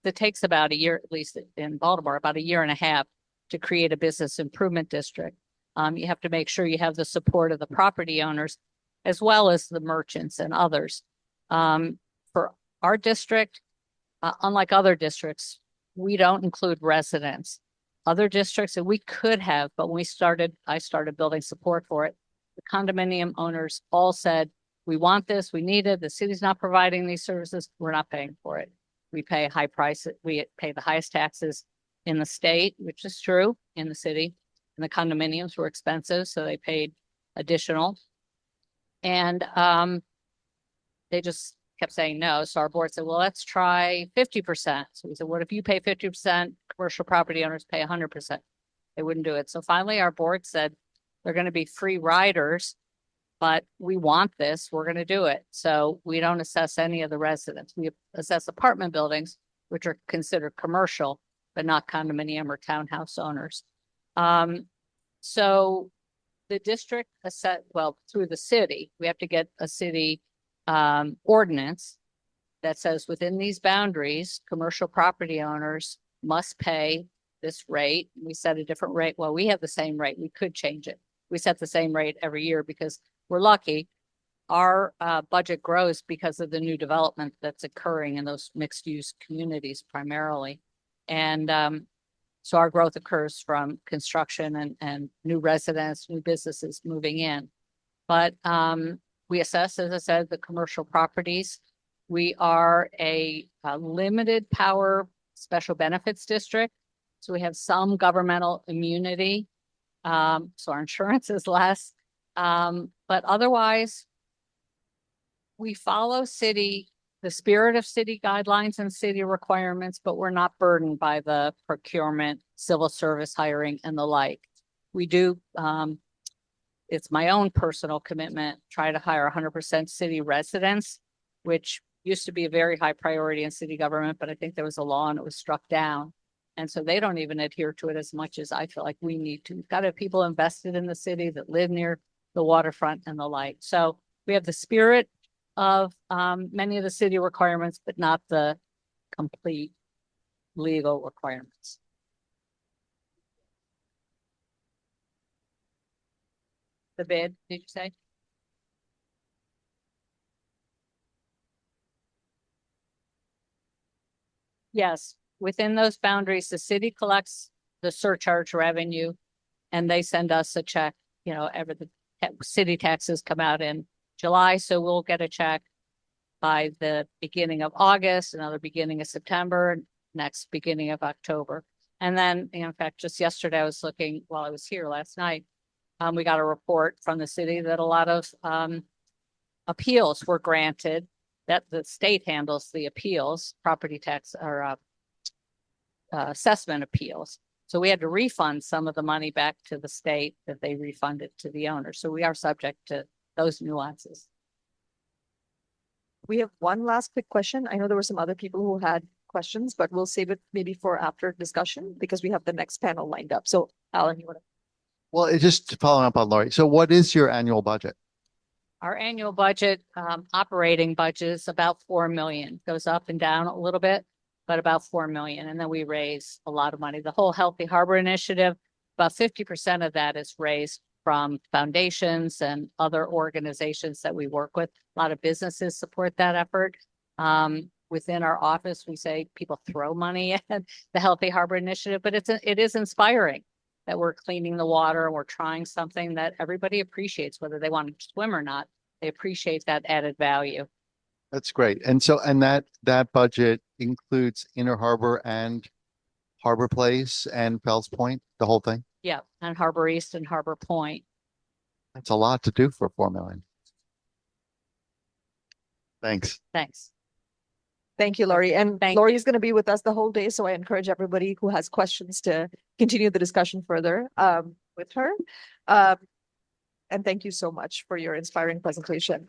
That takes about a year, at least in Baltimore, about a year and a half to create a business improvement district. You have to make sure you have the support of the property owners as well as the merchants and others. For our district, unlike other districts, we don't include residents. Other districts, and we could have, but when I started building support for it. The condominium owners all said, we want this, we need it, the city's not providing these services, we're not paying for it. We pay high prices, we pay the highest taxes in the state, which is true in the city. And the condominiums were expensive, so they paid additional. And they just kept saying no. So our board said, well, let's try 50%. So we said, what if you pay 50%, commercial property owners pay 100%? They wouldn't do it. So finally our board said, they're going to be free riders, but we want this, we're going to do it. So we don't assess any of the residents. We assess apartment buildings, which are considered commercial, but not condominium or townhouse owners. So the district through the city, we have to get a city ordinance that says within these boundaries, commercial property owners must pay this rate. We set a different rate. Well, we have the same rate. We could change it. We set the same rate every year because we're lucky. Our budget grows because of the new development that's occurring in those mixed use communities primarily. And so our growth occurs from construction and new residents, new businesses moving in. But we assess, as I said, the commercial properties. We are a limited power special benefits district. So we have some governmental immunity. So our insurance is less. But otherwise, we follow the spirit of city guidelines and city requirements, but we're not burdened by the procurement, civil service hiring, and the like. We do, it's my own personal commitment, try to hire 100% city residents, which used to be a very high priority in city government, but I think there was a law and it was struck down. And so they don't even adhere to it as much as I feel like we need to. We've got to have people invested in the city that live near the waterfront and the like. So we have the spirit of many of the city requirements, but not the complete legal requirements. The bid, did you say? Yes. Within those boundaries, the city collects the surcharge revenue and they send us a check, the city taxes come out in July. So we'll get a check by the beginning of August, another beginning of September, next beginning of October. And then, in fact, just yesterday I was looking while I was here last night, we got a report from the city that a lot of appeals were granted, that the state handles the appeals, property tax or assessment appeals. So we had to refund some of the money back to the state that they refunded to the owner. So we are subject to those nuances.
We have one last quick question. I know there were some other people who had questions, but we'll save it maybe for after discussion because we have the next panel lined up. So Alan, you want to?
Well, it's just following up on Laurie. So what is your annual budget?
Our annual budget, operating budget is about 4 million. Goes up and down a little bit, but about 4 million. And then we raise a lot of money. The whole Healthy Harbor Initiative, about 50% of that is raised from foundations and other organizations that we work with. A lot of businesses support that effort. Within our office, we say people throw money at the Healthy Harbor Initiative, but it is inspiring that we're cleaning the water and we're trying something that everybody appreciates, whether they want to swim or not. They appreciate that added value.
That's great. And so, and that budget includes Inner Harbor and Harbor Place and Fells Point, the whole thing?
Yeah, and Harbor East and Harbor Point.
That's a lot to do for 4 million. Thanks.
Thanks.
Thank you, Laurie. And
Thank
Laurie is going to be with us the whole day, so I encourage everybody who has questions to continue the discussion further with her. And thank you so much for your inspiring presentation.